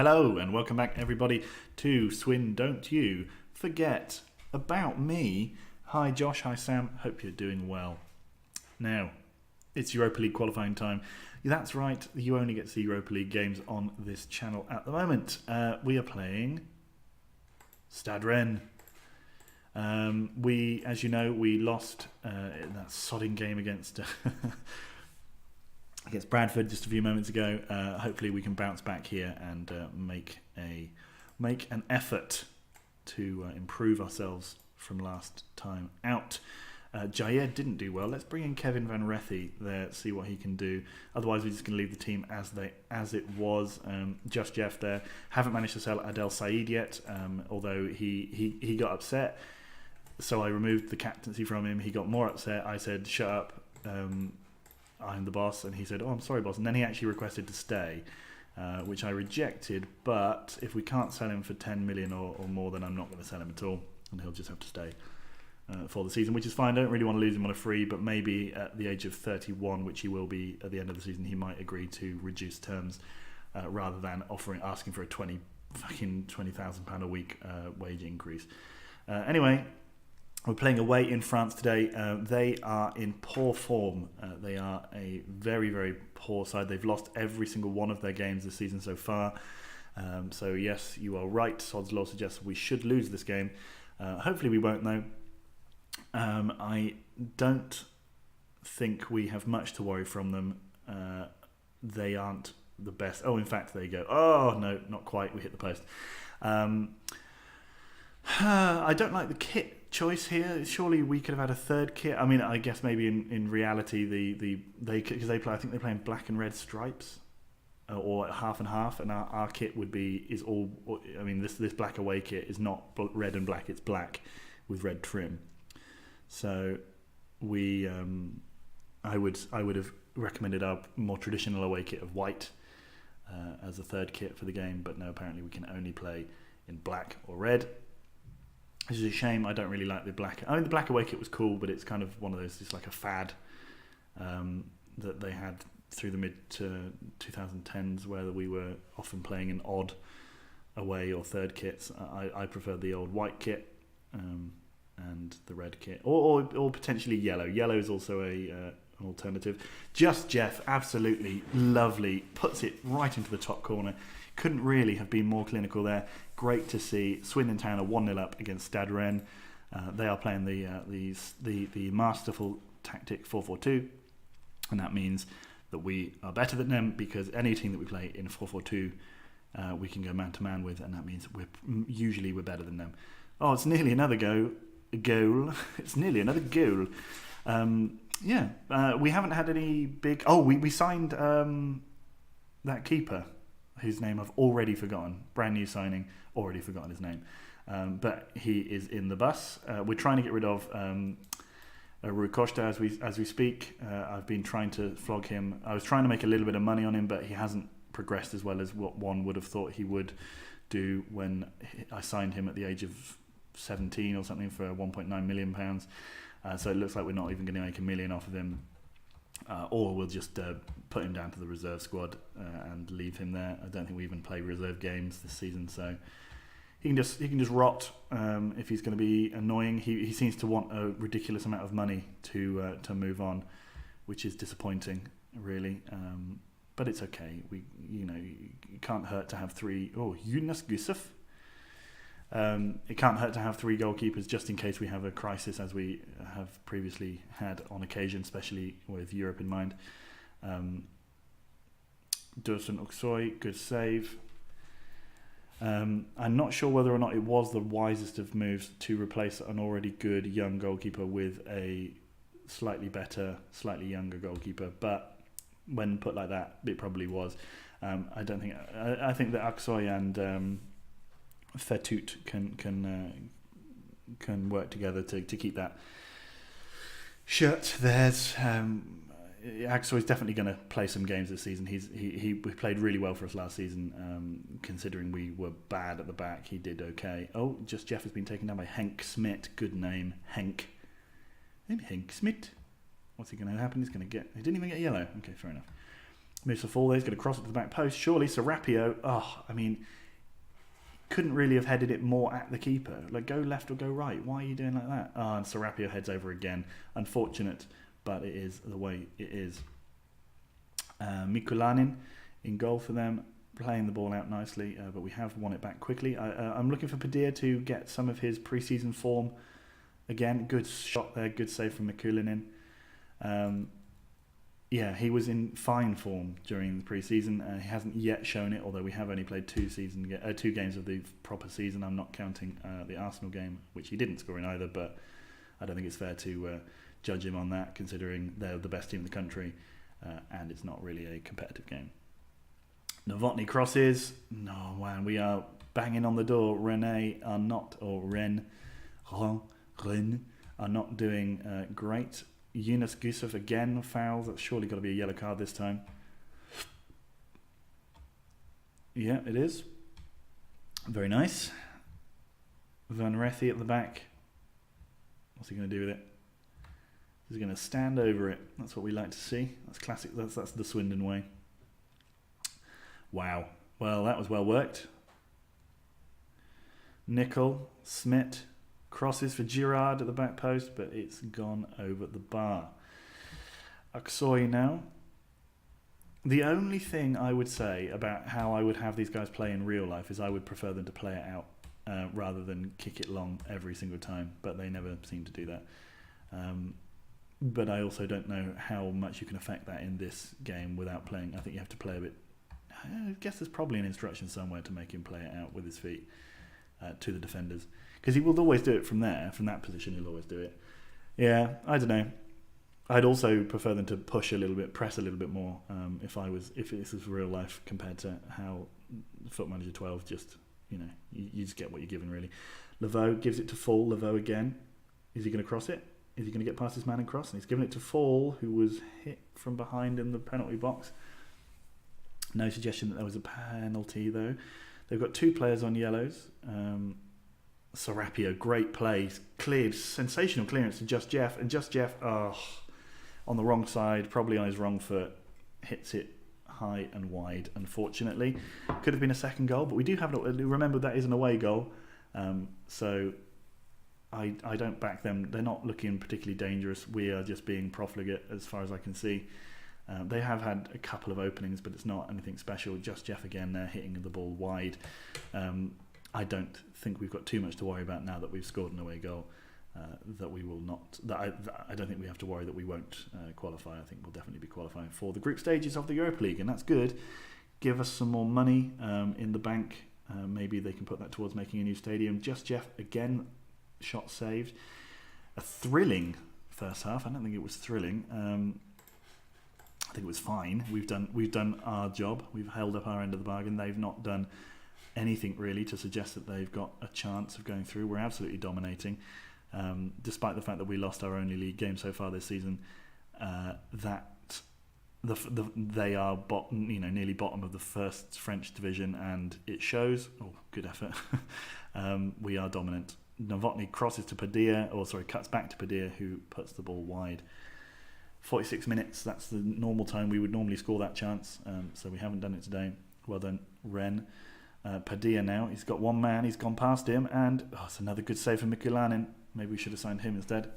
Hello and welcome back everybody to Don't You Forget About Me. Hi Josh, hi Sam, hope you're doing well. Now, it's Europa League qualifying time. That's right, you only get to see Europa League games on this channel at the moment. We are playing Stade Rennes. As you know, we lost in that sodding game against Bradford just a few moments ago. Hopefully we can bounce back here and make an effort to improve ourselves from last time out. Jair didn't do well. Let's bring in Kevin Van Rethy there, see what he can do. Otherwise we're just going to leave the team as it was. Just Jeff there. Haven't managed to sell Adel Said yet, although he got upset. So I removed the captaincy from him. He got more upset. I said, shut up. I'm the boss, and he said, oh, I'm sorry, boss. And then he actually requested to stay, which I rejected. But if we can't sell him for 10 million or more, then I'm not going to sell him at all, and he'll just have to stay for the season, which is fine. I don't really want to lose him on a free, but maybe at the age of 31, which he will be at the end of the season, he might agree to reduce terms rather than asking for a £20,000 a week wage increase. Anyway. We're playing away in France today. They are in poor form. They are a very, very poor side. They've lost every single one of their games this season so far. So yes, you are right. Sod's Law suggests we should lose this game. Hopefully we won't though. I don't think we have much to worry from them. They aren't the best. Oh, in fact, there you go. Oh, no, not quite. We hit the post. I don't like the kit choice here. Surely we could have had a third kit. I mean, I guess maybe in reality because they play. I think they play in black and red stripes, or half and half. And our kit is all. I mean, this black away kit is not red and black. It's black with red trim. So I would have recommended our more traditional away kit of white as a third kit for the game. But no, apparently we can only play in black or red. Which is a shame. I don't really like the black. I mean, the black away kit was cool, but it's kind of one of those, it's like a fad that they had through the mid-2010s where we were often playing in odd away or third kits. I prefer the old white kit and the red kit. Or potentially yellow. Yellow is also an alternative. Just Jeff, absolutely lovely. Puts it right into the top corner. Couldn't really have been more clinical there. Great to see. Swindon't are 1-0 up against Stade Rennes. They are playing the masterful tactic 4-4-2, and that means that we are better than them because any team that we play in 4-4-2 we can go man to man with, and that means we're better than them. Oh, it's nearly another goal. It's nearly another goal. We haven't had any big. Oh, we signed that keeper, whose name I've already forgotten. Brand new signing, already forgotten his name. But he is in the bus. We're trying to get rid of Rui Costa as we speak. I've been trying to flog him. I was trying to make a little bit of money on him, but he hasn't progressed as well as what one would have thought he would do when I signed him at the age of 17 or something for £1.9 million. So it looks like we're not even going to make $1 million off of him. Or we'll just put him down to the reserve squad and leave him there. I don't think we even play reserve games this season, so he can just rot if he's going to be annoying. He seems to want a ridiculous amount of money to move on, which is disappointing, really. But it's okay. It can't hurt to have three. Oh, Yunus Yusuf. It can't hurt to have three goalkeepers just in case we have a crisis, as we have previously had on occasion, especially with Europe in mind. Dursun Uksoy, good save. I'm not sure whether or not it was the wisest of moves to replace an already good young goalkeeper with a slightly better, slightly younger goalkeeper, but when put like that, it probably was. I think that Uksoy and Fetut can work together to keep that shirt theirs. Axel is definitely going to play some games this season. He played really well for us last season, considering we were bad at the back. He did okay. Oh, just Jeff has been taken down by Henk Smit. Good name, Henk. Maybe Henk Smit. What's he going to happen? He didn't even get yellow. Okay, fair enough. Moves for Fall. He's going to cross it to the back post. Surely Serapio. Oh, I mean, couldn't really have headed it more at the keeper. Like, go left or go right. Why are you doing like that? Oh, and Serapio heads over again. Unfortunate, but it is the way it is. Mikulanin in goal for them, playing the ball out nicely, but we have won it back quickly. I'm looking for Padilla to get some of his pre-season form again. Good shot there, good save from Mikulanin. Yeah, he was in fine form during the pre-season. He hasn't yet shown it, although we have only played 2 games of the proper season. I'm not counting the Arsenal game, which he didn't score in either, but I don't think it's fair to judge him on that, considering they're the best team in the country, and it's not really a competitive game. Novotny crosses. No, man, we are banging on the door. Ren are not doing great. Yunus Gusov again fouls. That's surely got to be a yellow card this time. Yeah, it is. Very nice. Van Rethi at the back. What's he going to do with it? He's going to stand over it. That's what we like to see. That's classic. That's the Swindon way. Wow. Well, that was well worked. Nicol, Smith, crosses for Girard at the back post, but it's gone over the bar. Aksoy now. The only thing I would say about how I would have these guys play in real life is I would prefer them to play it out rather than kick it long every single time, but they never seem to do that. But I also don't know how much you can affect that in this game without playing. I think you have to play a bit. I guess there's probably an instruction somewhere to make him play it out with his feet to the defenders, because he will always do it from there, from that position. He'll always do it. Yeah, I don't know. I'd also prefer them to push a little bit, press a little bit more. If this is real life compared to how Foot Manager 12 just, you just get what you're given really. Laveau gives it to Fall. Laveau again. Is he going to cross it? Is he going to get past his man and cross? And he's given it to Fall, who was hit from behind in the penalty box. No suggestion that there was a penalty, though. They've got 2 players on yellows. Serapio, great play. Cleared, sensational clearance to Just Jeff. And Just Jeff, on the wrong side, probably on his wrong foot, hits it high and wide, unfortunately. Could have been a second goal, but we do have, remember that is an away goal. So I don't back them. They're not looking particularly dangerous. We are just being profligate as far as I can see. They have had a couple of openings, but it's not anything special. Just Jeff again there, hitting the ball wide. I don't think we've got too much to worry about now that we've scored an away goal. That we will not. I don't think we have to worry that we won't qualify. I think we'll definitely be qualifying for the group stages of the Europa League, and that's good. Give us some more money in the bank. Maybe they can put that towards making a new stadium. Just Jeff again, shot saved. A thrilling first half. I don't think it was thrilling. I think it was fine. We've done our job. We've held up our end of the bargain. They've not done anything really to suggest that they've got a chance of going through. We're absolutely dominating, despite the fact that we lost our only league game so far this season. They are nearly bottom of the first French division, and it shows. Oh, good effort. We are dominant. Novotny crosses to Padilla, cuts back to Padilla, who puts the ball wide. 46 minutes, that's the normal time we would normally score that chance, so we haven't done it today. Well done, Ren. Padilla now, he's got one man, he's gone past him, and it's another good save for Mikulanin. Maybe we should have signed him instead.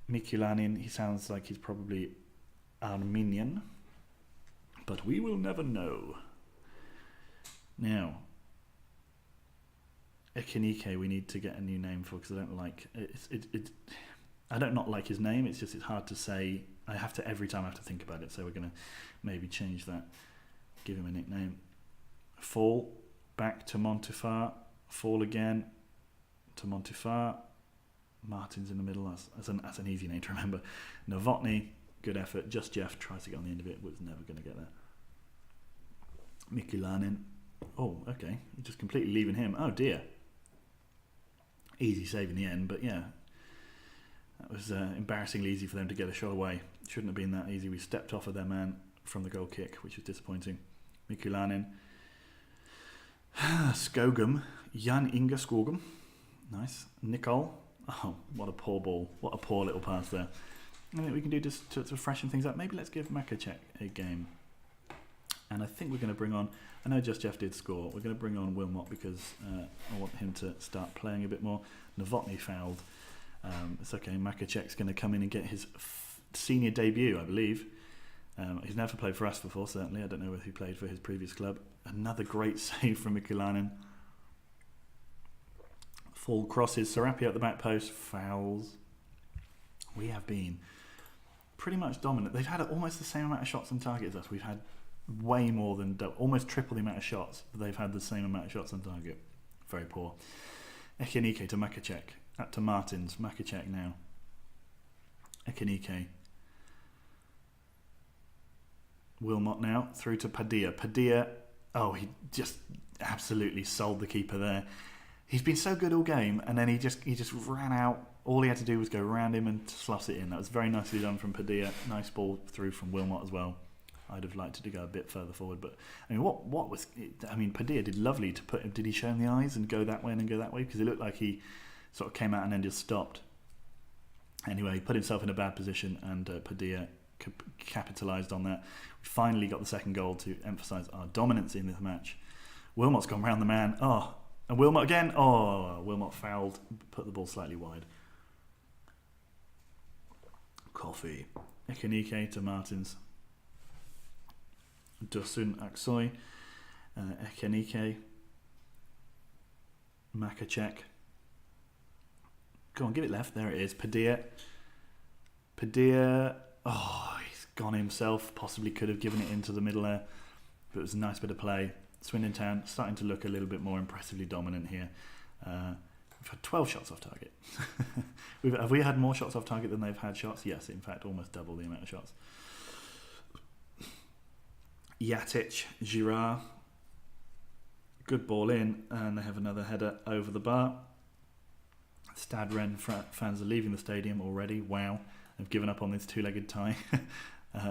Mikulanin, he sounds like he's probably Armenian, but we will never know. Now, Ekinike we need to get a new name for, because I don't like it. I don't not like his name. It's hard to say. Every time I have to think about it. So we're going to maybe change that. Give him a nickname. Fall back to Montefar. Fall again to Montefar. Martin's in the middle. That's an easy name to remember. Novotny, good effort. Just Jeff tries to get on the end of it. Was never going to get there. Mikulanin. Oh, okay. Just completely leaving him. Oh dear. Easy save in the end, but yeah. That was embarrassingly easy for them to get a shot away. Shouldn't have been that easy. We stepped off of their man from the goal kick, which was disappointing. Mikulanin. Skogum. Jan Inga Skogum. Nice. Nicol. Oh, what a poor ball. What a poor little pass there. anything we can do just to freshen things up? Maybe let's give Makacek a game. And I think we're going to bring on, I know Just Jeff did score, we're going to bring on Wilmot because I want him to start playing a bit more. Novotny fouled. It's okay, Makacek's going to come in and get his senior debut, I believe. He's never played for us before, certainly. I don't know whether he played for his previous club. Another great save from Mikulainen. Full crosses, Sarapia at the back post, fouls. We have been pretty much dominant. They've had almost the same amount of shots on target as us. We've had way more than, almost triple the amount of shots, but they've had the same amount of shots on target. Very poor. Ekenike to Makacek. Up to Martins. Makacek now. Ekenike. Wilmot now. Through to Padilla. Padilla, oh, he just absolutely sold the keeper there. He's been so good all game, and then he just ran out. All he had to do was go around him and sloss it in. That was very nicely done from Padilla. Nice ball through from Wilmot as well. I'd have liked it to go a bit further forward, but I mean, what was it? I mean, Padilla did lovely to put him. Did he show him the eyes and go that way and then go that way? Because it looked like he sort of came out and then just stopped. Anyway, he put himself in a bad position, and Padilla capitalised on that. We finally got the second goal to emphasise our dominance in this match. Wilmot's gone round the man. Oh, and Wilmot again. Oh, Wilmot fouled, put the ball slightly wide. Coffee. Ekenike to Martins. Dosun Aksoy. Ekenike. Makacek. Go on, give it left. There it is. Padilla. Oh, he's gone himself. Possibly could have given it into the middle there. But it was a nice bit of play. Swindon Town starting to look a little bit more impressively dominant here. We've had 12 shots off target. Have we had more shots off target than they've had shots? Yes, in fact, almost double the amount of shots. Jatic, Girard. Good ball in, and they have another header over the bar. Stade Rennes fans are leaving the stadium already. Wow, they've given up on this two-legged tie.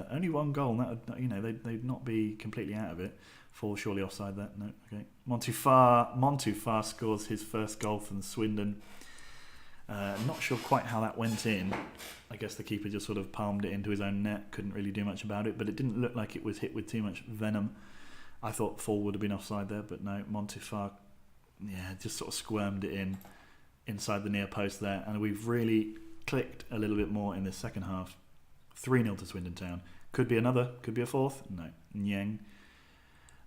Only one goal. That they'd not be completely out of it. Fall surely offside there. No, okay. Montufar scores his first goal from Swindon. Not sure quite how that went in. I guess the keeper just sort of palmed it into his own net. Couldn't really do much about it, but it didn't look like it was hit with too much venom. I thought Fall would have been offside there, but no. Montufar, just sort of squirmed it in inside the near post there, and we've really clicked a little bit more in this second half. 3-0 to Swindon Town. Could be another, could be a fourth. No. Nyeng.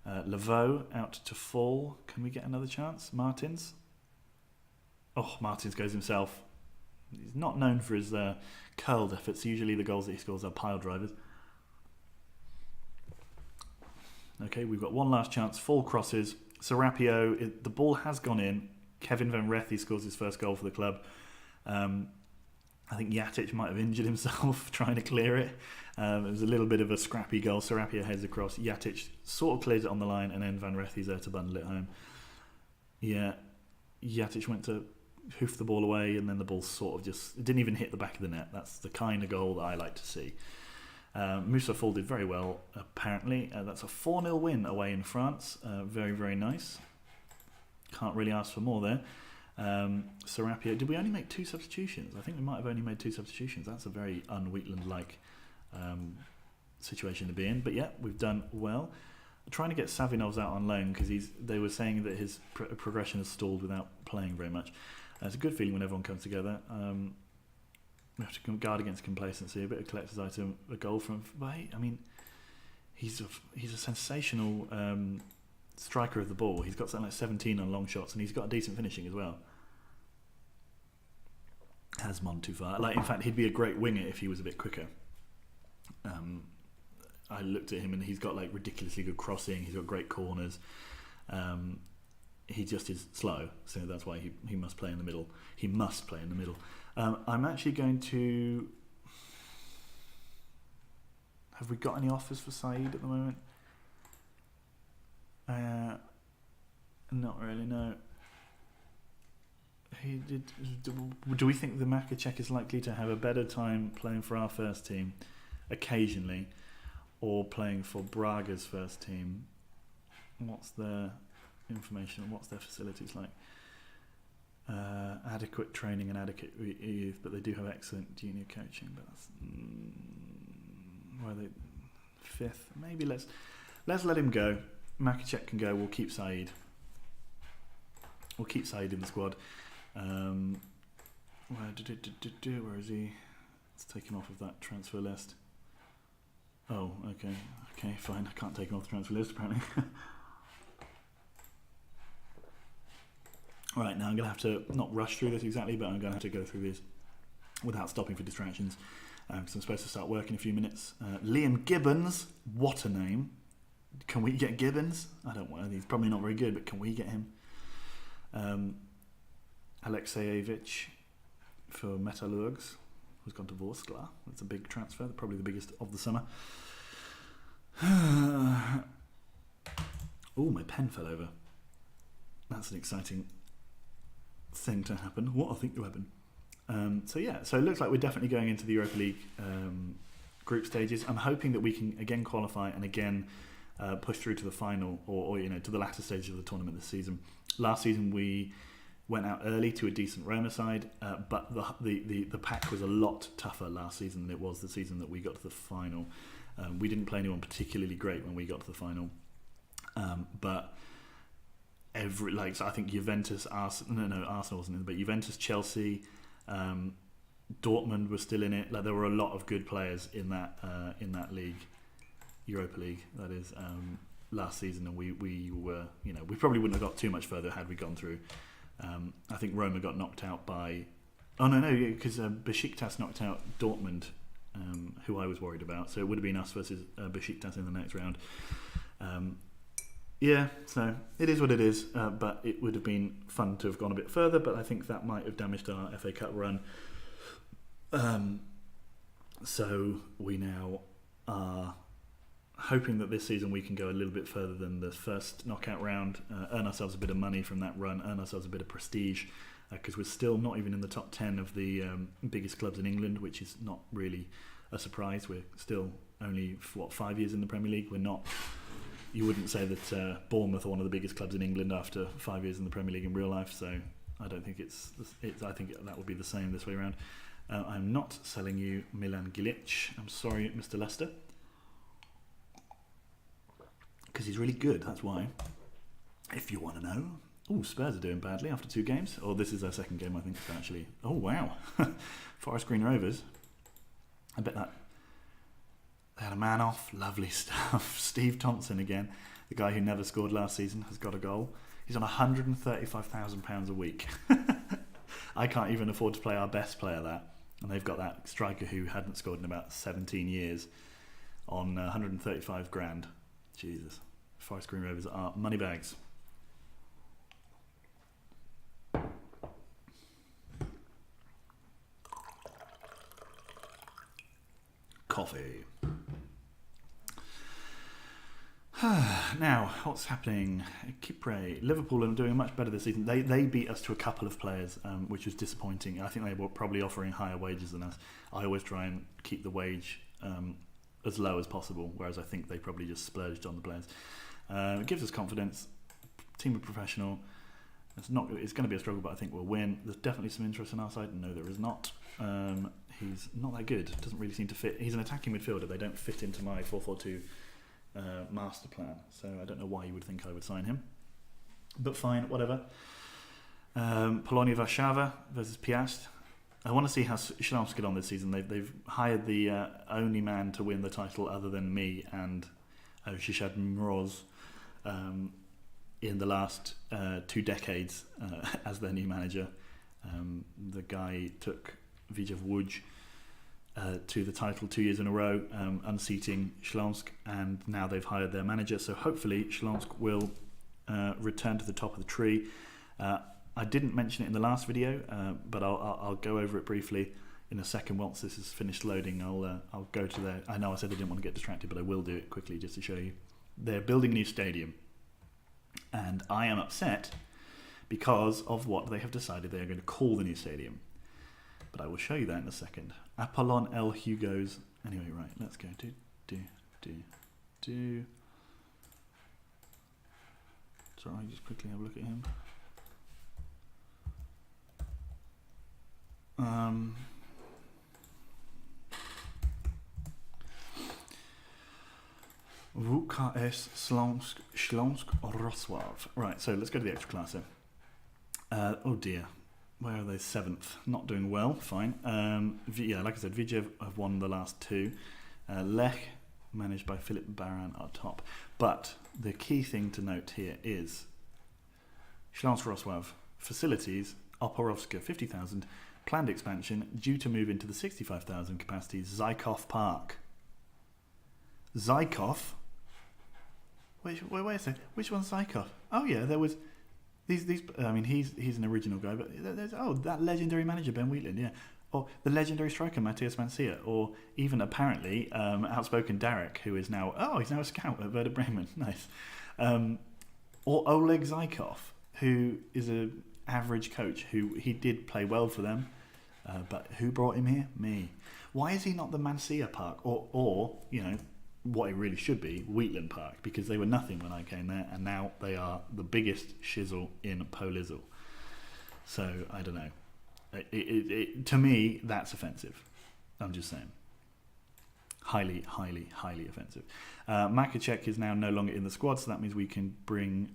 Laveau out to Fall. Can we get another chance? Martins. Oh, Martins goes himself. He's not known for his curled efforts. Usually the goals that he scores are pile drivers. Okay, we've got one last chance. Fall crosses. Sarapio, the ball has gone in. Kevin Van Rethy scores his first goal for the club. I think Jatic might have injured himself trying to clear it. It was a little bit of a scrappy goal. Sarapia heads across. Jatic sort of clears it on the line, and then Van Rethy's there to bundle it home. Yeah, Jatic went to hoof the ball away, and then the ball sort of it didn't even hit the back of the net. That's the kind of goal that I like to see. Moussa Fall did very well, apparently. That's a 4-0 win away in France. Very, very nice. Can't really ask for more there. Sarapia, did we only make 2 substitutions? I think we might have only made 2 substitutions. That's a very un-Wheatland-like situation to be in. But yeah, we've done well. I'm trying to get Savinovs out on loan because they were saying that his progression has stalled without playing very much. It's a good feeling when everyone comes together. We have to guard against complacency. A bit of collector's item, a goal from. But I mean, he's a sensational striker of the ball. He's got something like 17 on long shots, and he's got a decent finishing as well. Has Montufar. In fact, he'd be a great winger if he was a bit quicker. I looked at him, and he's got ridiculously good crossing. He's got great corners. He just is slow, so that's why he must play in the middle. He must play in the middle. I'm actually going to. Have we got any offers for Saeed at the moment? Not really, no. Do we think the Makacek is likely to have a better time playing for our first team occasionally, or playing for Braga's first team? What's their information? What's their facilities like? Adequate training and adequate youth, but they do have excellent junior coaching. But that's where they 5th. Maybe let's let him go. Makacek can go. We'll keep Saeed. We'll keep Saeed in the squad. Where is he? Let's take him off of that transfer list. Oh, okay. Okay, fine. I can't take him off the transfer list, apparently. Right, now I'm going to have to not rush through this exactly, but I'm going to have to go through this without stopping for distractions, because I'm supposed to start work in a few minutes. Liam Gibbons, what a name. Can we get Gibbons? I don't want. He's probably not very good, but can we get him? Alexeyevich for Metalurgs, who's gone to Vorskla. That's a big transfer, probably the biggest of the summer. Oh, my pen fell over. That's an exciting thing to happen. What I think will happen. So it looks like we're definitely going into the Europa League group stages. I'm hoping that we can again qualify and again push through to the final, or to the latter stages of the tournament this season. Last season we went out early to a decent Roma side, but the pack was a lot tougher last season than it was the season that we got to the final. We didn't play anyone particularly great when we got to the final, but I think Juventus, Arsenal wasn't in it, but Juventus, Chelsea, Dortmund were still in it. Like, there were a lot of good players in that league, Europa League, that is, last season, and we were, we probably wouldn't have got too much further had we gone through. I think Roma got knocked out by, because Besiktas knocked out Dortmund, who I was worried about. So it would have been us versus Besiktas in the next round. So it is what it is, but it would have been fun to have gone a bit further, but I think that might have damaged our FA Cup run. So we now are hoping that this season we can go a little bit further than the first knockout round, earn ourselves a bit of money from that run, earn ourselves a bit of prestige, because we're still not even in the top 10 of the biggest clubs in England, which is not really a surprise. We're still only, 5 years in the Premier League. We're not... You wouldn't say that Bournemouth are one of the biggest clubs in England after 5 years in the Premier League in real life, so I don't think it's I think that would be the same this way around. I'm not selling you Milan Gilic. I'm sorry, Mr. Lester. Because he's really good, that's why. If you want to know. Oh, Spurs are doing badly after 2 games. Oh, this is their second game, I think, actually. Oh, wow. Forest Green Rovers. I bet that... They had a man off. Lovely stuff. Steve Thompson again. The guy who never scored last season has got a goal. He's on £135,000 a week. I can't even afford to play our best player that. And they've got that striker who hadn't scored in about 17 years on 135 grand. Jesus. Forest Green Rovers are money bags. Coffee. Now, what's happening? Kipre, Liverpool are doing much better this season. They beat us to a couple of players, which was disappointing. I think they were probably offering higher wages than us. I always try and keep the wage as low as possible, whereas I think they probably just splurged on the players. It gives us confidence. Team of professional. It's going to be a struggle, but I think we'll win. There's definitely some interest on our side. No, there is not. He's not that good. Doesn't really seem to fit. He's an attacking midfielder. They don't fit into my 4-4-2 master plan. So I don't know why you would think I would sign him. But fine, whatever. Polonia Warszawa versus Piast. I want to see how Śląsk get on this season. They've hired the only man to win the title other than me and Shishad Mroz in the last 2 decades as their new manager. The guy took Wiedź Łódź to the title 2 years in a row, unseating Śląsk, and now they've hired their manager. So hopefully Śląsk will return to the top of the tree. I didn't mention it in the last video, but I'll go over it briefly in a second. Once this is finished loading, I'll go to their... I know I said I didn't want to get distracted, but I will do it quickly just to show you. They're building a new stadium, and I am upset because of what they have decided they are going to call the new stadium. But I will show you that in a second. Apollon L. Hugo's... Anyway, right, let's go. Sorry, just quickly have a look at him. WKS Śląsk Wrocław. Right, so let's go to the extra class then. Oh dear. Where are they? 7th. Not doing well. Fine. Yeah, like I said, Vidjev have won the last 2. Lech, managed by Philip Baran, are top. But the key thing to note here is Śląsk Wrocław facilities, Oporowska 50,000, planned expansion, due to move into the 65,000 capacity Zykov Park. Zykov? Wait a second. Which one's Zykov? Oh yeah, there was these. I mean, he's an original guy, but there's that legendary manager Ben Wheatland, yeah, or the legendary striker Matthias Mancia, or even apparently outspoken Darek, who is now he's now a scout at Werder Bremen. Nice. Or Oleg Zykov, who is an average coach who he did play well for them, but who brought him here? Me. Why is he not the Mancia Park or you know, what it really should be, Wheatland Park, because they were nothing when I came there, and now they are the biggest shizzle in Polizzle. So I don't know. To me, that's offensive. I'm just saying. Highly, highly, highly offensive. Makacek is now no longer in the squad, so that means we can bring.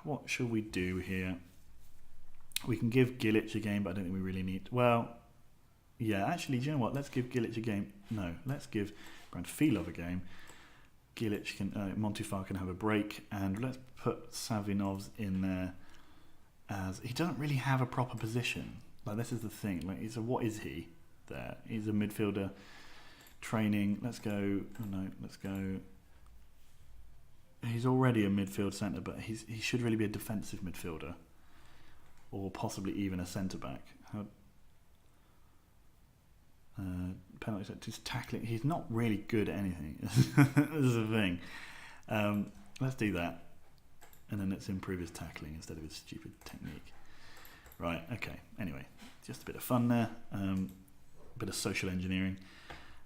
What shall we do here? We can give Gilic a game, but I don't think we really need. Well. Yeah, actually, do you know what? Let's give Gilic a game. No, let's give Brandfilov a game. Gilic can, Montifar can have a break, and let's put Savinovs in there as he doesn't really have a proper position. Like, this is the thing. Like, what is he there? He's a midfielder training. Let's go. No, let's go. He's already a midfield centre, but he should really be a defensive midfielder, or possibly even a centre back. Penalty, just tackling. He's not really good at anything. This is the thing. Let's do that, and then let's improve his tackling instead of his stupid technique. Right. Okay. Anyway, just a bit of fun there. A bit of social engineering.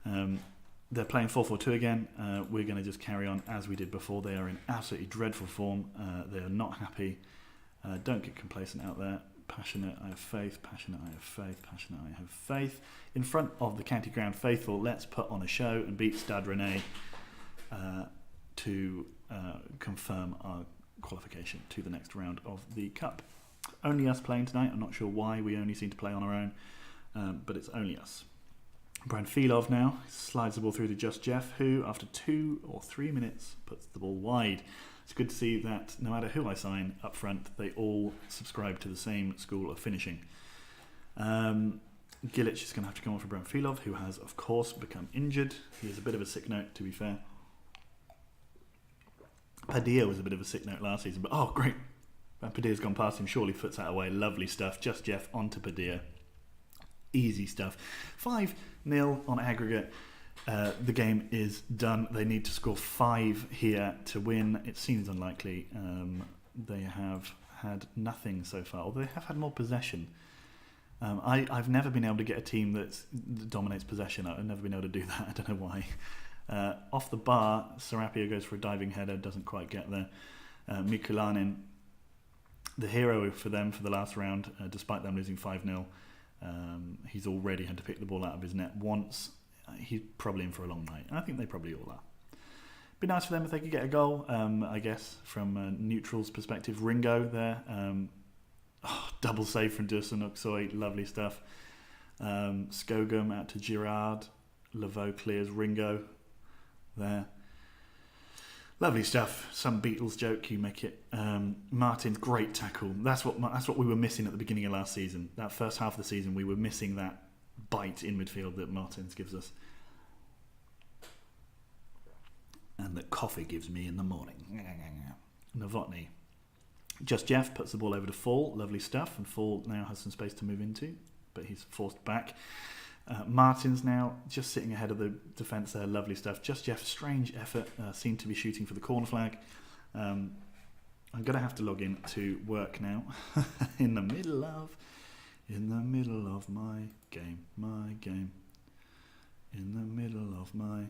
They're playing 4-4-2 again. We're going to just carry on as we did before. They are in absolutely dreadful form. They are not happy. Don't get complacent out there. Passionate, I have faith. Passionate, I have faith. Passionate, I have faith. In front of the county ground faithful, let's put on a show and beat Stade Rennais to confirm our qualification to the next round of the Cup. Only us playing tonight. I'm not sure why we only seem to play on our own, but it's only us. Brandfilov now slides the ball through to Just Jeff, who, after 2 or 3 minutes, puts the ball wide. It's good to see that no matter who I sign up front, they all subscribe to the same school of finishing. Gilic is going to have to come on for Brandfilov, who has, of course, become injured. He is a bit of a sick note, to be fair. Padilla was a bit of a sick note last season, but oh, great. Padilla's gone past him, surely puts that away. Lovely stuff. Just Jeff onto Padilla. Easy stuff. 5-0 on aggregate. The game is done. They need to score 5 here to win. It seems unlikely. They have had nothing so far, although they have had more possession. I've never been able to get a team that dominates possession. I've never been able to do that. I don't know why. Off the bar, Sarapia goes for a diving header, doesn't quite get there. Mikulanin, the hero for them for the last round, despite them losing 5-0. He's already had to pick the ball out of his net once. He's probably in for a long night. I think they probably all are. Be nice for them if they could get a goal, I guess, from a neutral's perspective. Ringo there. Double save from Dusan Uksoy. Lovely stuff. Skogum out to Girard. Laveau clears Ringo there. Lovely stuff. Some Beatles joke, you make it. Martin's great tackle. That's what we were missing at the beginning of last season. That first half of the season, we were missing that bite in midfield that Martins gives us. And that coffee gives me in the morning. Novotny. Just Jeff puts the ball over to Fall. Lovely stuff. And Fall now has some space to move into, but he's forced back. Martins now just sitting ahead of the defence there. Lovely stuff. Just Jeff, strange effort. Seemed to be shooting for the corner flag. I'm going to have to log in to work now. in the middle of my game. In the middle of my...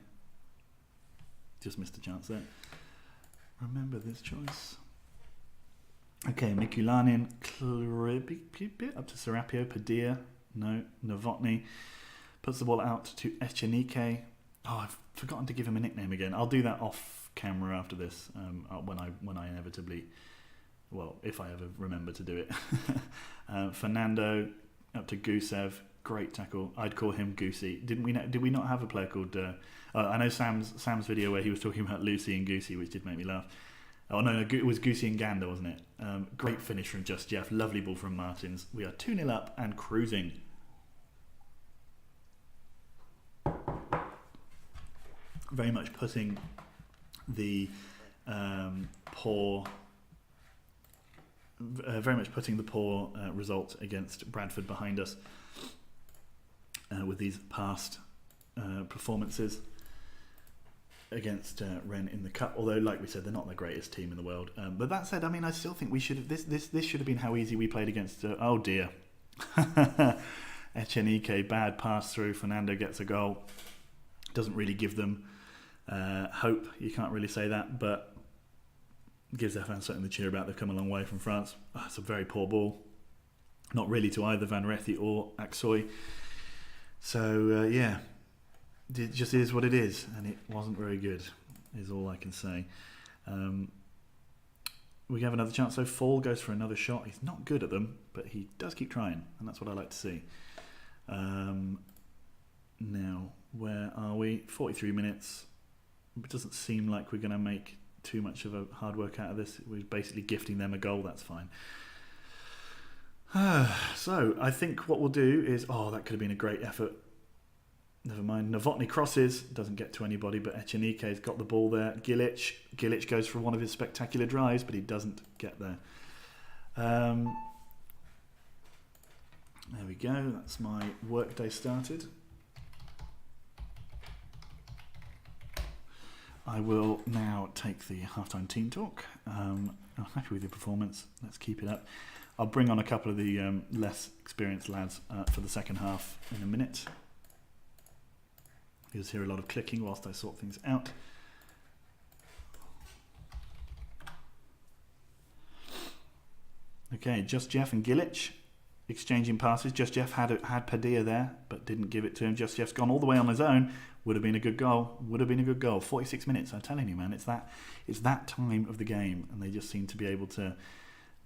Just missed a chance there. Remember this choice. Okay, Mikulanin, up to Serapio, Padilla, no, Novotny, puts the ball out to Echenike. Oh, I've forgotten to give him a nickname again. I'll do that off camera after this, when I inevitably, well, if I ever remember to do it. Fernando, up to Gusev, great tackle. I'd call him Goosey. Did we not have a player called? I know Sam's video where he was talking about Lucy and Goosey, which did make me laugh. Oh no, it was Goosey and Gander, wasn't it? Great finish from Just Jeff. Lovely ball from Martins. We are 2-0 up and cruising. Very much putting the poor result against Bradford behind us with these past performances against Rennes in the cup. Although, like we said, they're not the greatest team in the world. But that said, I mean, I still think we should have this should have been how easy we played against. Oh dear, Echenike, bad pass through. Fernando gets a goal. Doesn't really give them hope. You can't really say that, but gives their fans something to cheer about. They've come a long way from France. Oh, it's a very poor ball. Not really to either Van Rethy or Aksoy. So yeah. It just is what it is, and it wasn't very good, is all I can say. We have another chance, so Fall goes for another shot. He's not good at them, but he does keep trying, and that's what I like to see. Now, where are we? 43 minutes. It doesn't seem like we're going to make too much of a hard work out of this. We're basically gifting them a goal, that's fine. So, I think what we'll do is... Oh, that could have been a great effort. Never mind. Novotny crosses, doesn't get to anybody, but Echenike's got the ball there. Gilic goes for one of his spectacular drives, but he doesn't get there. There we go. That's my workday started. I will now take the halftime team talk. I'm happy with your performance. Let's keep it up. I'll bring on a couple of the less experienced lads for the second half in a minute. You'll hear a lot of clicking whilst I sort things out. Okay, Just Jeff and Gilic exchanging passes. Just Jeff had Padilla there, but didn't give it to him. Just Jeff's gone all the way on his own. Would have been a good goal. 46 minutes. I'm telling you, man, it's that time of the game, and they just seem to be able to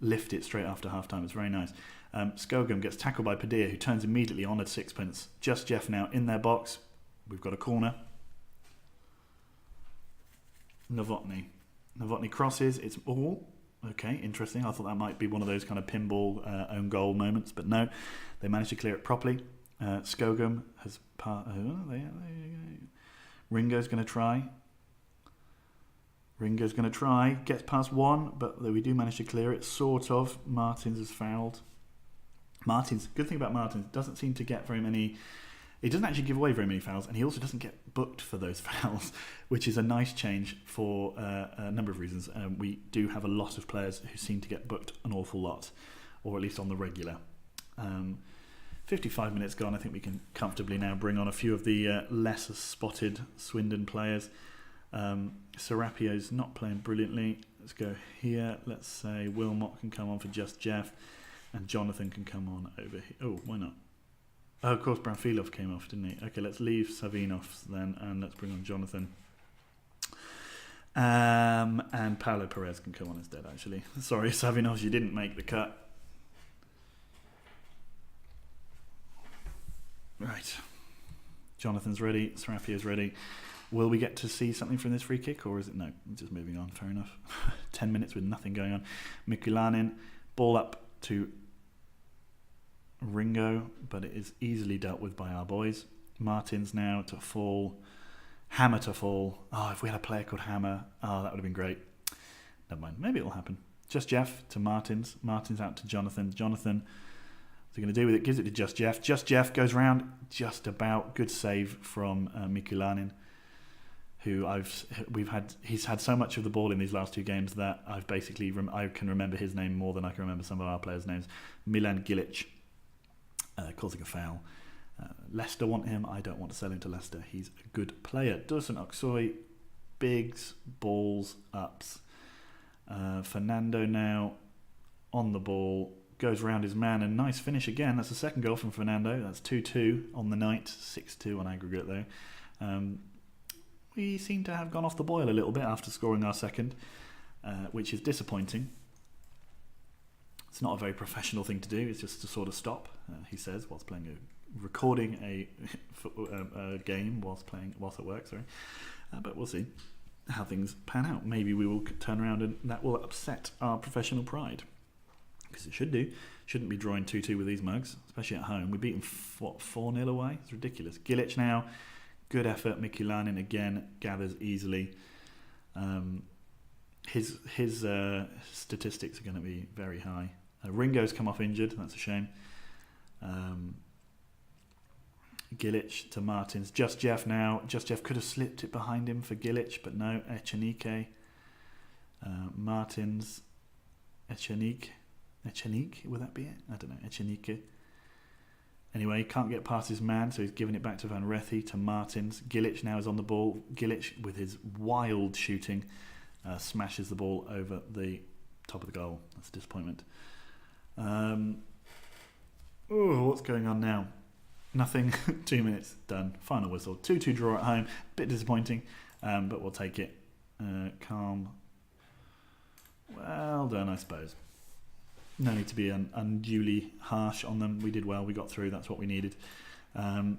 lift it straight after half time. It's very nice. Skogum gets tackled by Padilla, who turns immediately on at sixpence. Just Jeff now in their box. We've got a corner. Novotny crosses. It's all okay. Interesting. I thought that might be one of those kind of pinball own goal moments, but no, they managed to clear it properly. Skogum has Ringo's going to try. Gets past one, but we do manage to clear it. Sort of. Martins has fouled. Good thing about Martins, doesn't seem to get very many. He doesn't actually give away very many fouls, and he also doesn't get booked for those fouls, which is a nice change for a number of reasons. We do have a lot of players who seem to get booked an awful lot, or at least on the regular. 55 minutes gone. I think we can comfortably now bring on a few of the lesser spotted Swindon players. Serapio's not playing brilliantly. Let's go here. Let's say Wilmot can come on for Just Jeff, and Jonathan can come on over here. Oh, why not? Oh, of course, Branfilov came off, didn't he? Okay, let's leave Savinov then, and let's bring on Jonathan. And Paulo Perez can come on instead, actually. Sorry, Savinov, you didn't make the cut. Right. Jonathan's ready. Serapio's ready. Will we get to see something from this free kick, or is it no? Just moving on. Fair enough. 10 minutes with nothing going on. Mikulanin, ball up to Ringo, but it is easily dealt with by our boys. Martins now to Fall. Hammer to Fall. Oh, if we had a player called Hammer, that would have been great. Never mind. Maybe it'll happen. Just Jeff to Martins. Martins out to Jonathan. Jonathan, what's he going to do with it? Gives it to Just Jeff. Just Jeff goes round just about. Good save from Mikulanin, who he's had so much of the ball in these last two games that I've basically I can remember his name more than I can remember some of our players' names. Milan Gilic causing a foul. Leicester want him. I don't want to sell him to Leicester. He's a good player. Dusan Oksoy, bigs, balls, ups. Fernando now on the ball, goes round his man, and nice finish again. That's the second goal from Fernando. That's 2-2 on the night, 6-2 on aggregate though. We seem to have gone off the boil a little bit after scoring our second, which is disappointing. It's not a very professional thing to do. It's just to sort of stop, he says, whilst recording a game whilst at work. But we'll see how things pan out. Maybe we will turn around and that will upset our professional pride, because it should do. Shouldn't be drawing 2-2 with these mugs, especially at home. We beat them 4-0 away. It's ridiculous. Gilic now, good effort. Mikulanin again gathers easily. His statistics are going to be very high. Ringo's come off injured. That's a shame. Gilic to Martins. Just Jeff now. Just Jeff could have slipped it behind him for Gilic, but no. Echenike. Martins. Echenique, would that be it? I don't know. Echenike. Anyway, can't get past his man, so he's giving it back to Van Rethy, to Martins. Gilic now is on the ball. Gilic, with his wild shooting, smashes the ball over the top of the goal. That's a disappointment. What's going on now? Nothing. 2 minutes, done. Final whistle. 2-2 draw at home. Bit disappointing, but we'll take it. Calm. Well done, I suppose. No need to be unduly harsh on them. We did well. We got through. That's what we needed. And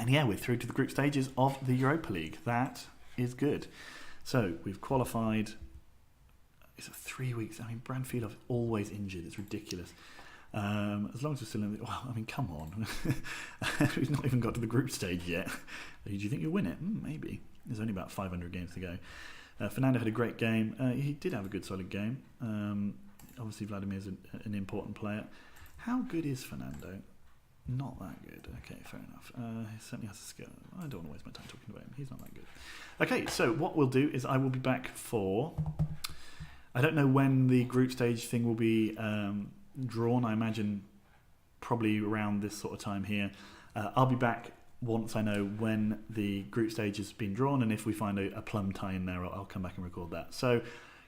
yeah, we're through to the group stages of the Europa League. That is good. So we've qualified. It's 3 weeks. I mean, Branfield are always injured. It's ridiculous. As long as we're still in the... Well, I mean, come on. We've not even got to the group stage yet. Do you think you'll win it? Maybe. There's only about 500 games to go. Fernando had a great game. He did have a good, solid game. Obviously, Vladimir's an important player. How good is Fernando? Not that good. Okay, fair enough. He certainly has a skill. I don't want to waste my time talking about him. He's not that good. Okay, so what we'll do is I will be back for... I don't know when the group stage thing will be drawn. I imagine probably around this sort of time here. I'll be back once I know when the group stage has been drawn, and if we find a plum tie in there, I'll come back and record that. So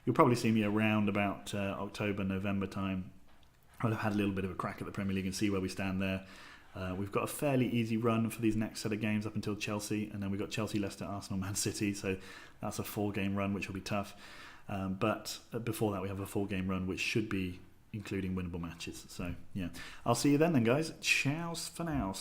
you'll probably see me around about October, November time. I'll have had a little bit of a crack at the Premier League and see where we stand there. We've got a fairly easy run for these next set of games up until Chelsea, and then we've got Chelsea, Leicester, Arsenal, Man City, so that's a 4-game run, which will be tough. But before that, we have a 4-game run, which should be including winnable matches. So, yeah. I'll see you then, guys. Ciao for now.